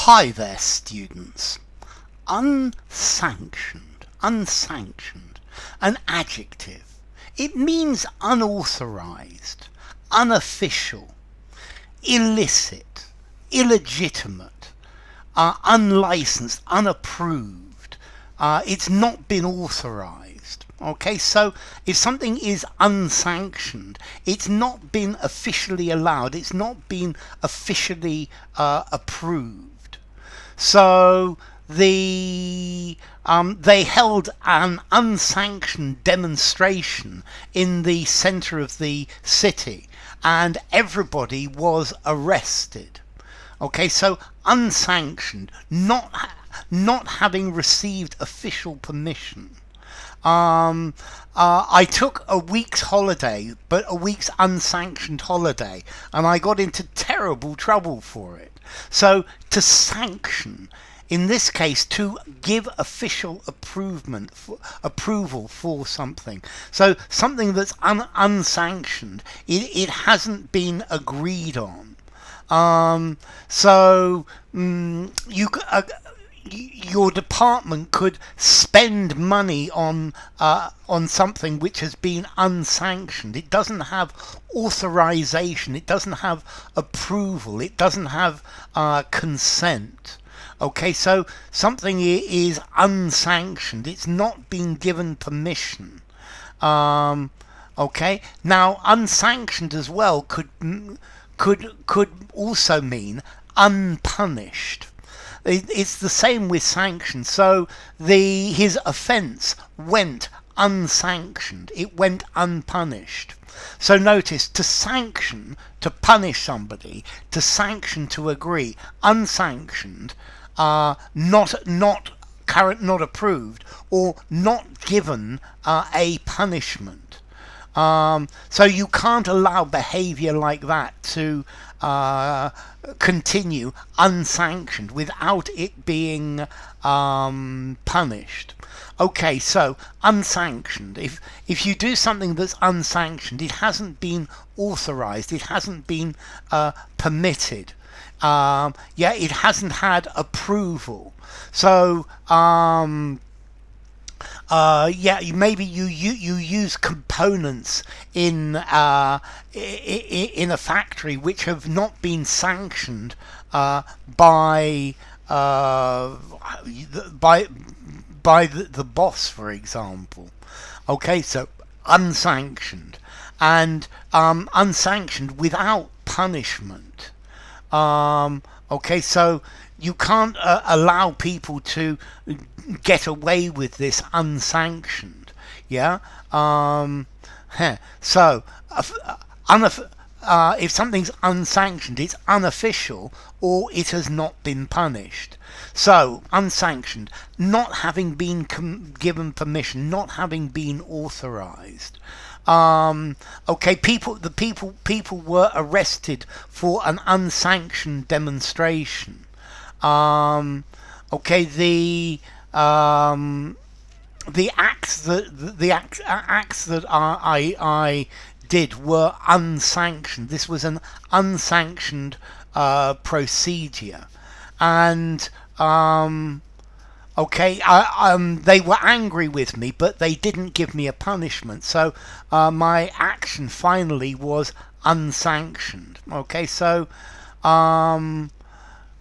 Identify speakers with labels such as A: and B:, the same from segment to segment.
A: Hi there, students. Unsanctioned, an adjective. It means unauthorized, unofficial, illicit, illegitimate, unlicensed, unapproved. It's not been authorized. Okay, so if something is unsanctioned, it's not been officially allowed, it's not been officially approved. So they held an unsanctioned demonstration in the center of the city, and everybody was arrested. Okay, so unsanctioned, not having received official permission. I took a week's holiday, but a week's unsanctioned holiday, and I got into terrible trouble for it. So to sanction, in this case, to give official approval for something. So something that's unsanctioned, it hasn't been agreed on. Your department could spend money on something which has been unsanctioned. It doesn't have authorization. It doesn't have approval. It doesn't have consent. Okay, so something is unsanctioned. It's not been given permission. Okay, now unsanctioned as well could also mean unpunished. It's the same with sanctioned. So his offence went unsanctioned. It went unpunished. So notice, to sanction, to punish somebody, to sanction, to agree. Unsanctioned, not approved, or not given a punishment. So you can't allow behaviour like that to continue unsanctioned without it being punished. Okay, so unsanctioned. If you do something that's unsanctioned, it hasn't been authorized, it hasn't been permitted. It hasn't had approval. So maybe you use components in a factory which have not been sanctioned by the boss, for example. Okay, so unsanctioned, and unsanctioned without punishment. Okay, so you can't allow people to get away with this unsanctioned. Yeah. So if something's unsanctioned, it's unofficial, or it has not been punished. So unsanctioned, not having been given permission, not having been authorized. Okay, people were arrested for an unsanctioned demonstration. Okay, the acts that I did were unsanctioned. This was an unsanctioned procedure, and okay, they were angry with me, but they didn't give me a punishment. So my action finally was unsanctioned. Okay, so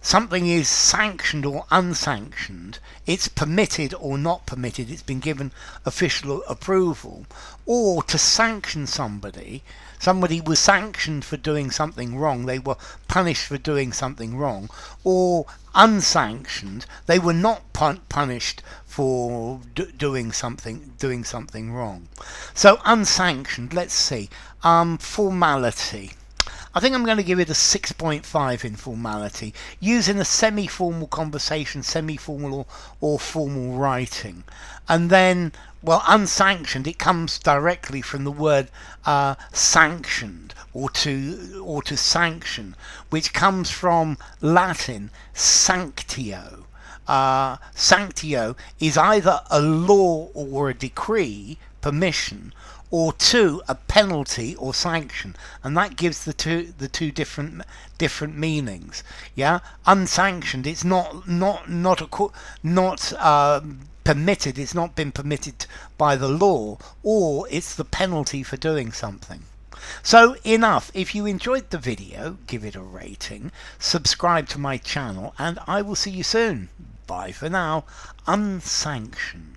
A: something is sanctioned or unsanctioned. It's permitted or not permitted. It's been given official approval. Or to sanction somebody was sanctioned for doing something wrong. They were punished for doing something wrong. Or unsanctioned, they were not punished for doing something wrong. So unsanctioned, let's see. Formality. I think I'm going to give it a 6.5 in formality, using a semi-formal conversation, semi-formal or formal writing. And then, well, unsanctioned, it comes directly from the word sanctioned, or to sanction, which comes from Latin sanctio. Sanctio is either a law or a decree, permission, or 2, a penalty or sanction, and that gives the two different meanings. Yeah, unsanctioned, it's not permitted, it's not been permitted by the law, or it's the penalty for doing something. So enough. If you enjoyed the video, give it a rating, subscribe to my channel, and I will see you soon. Bye for now. Unsanctioned.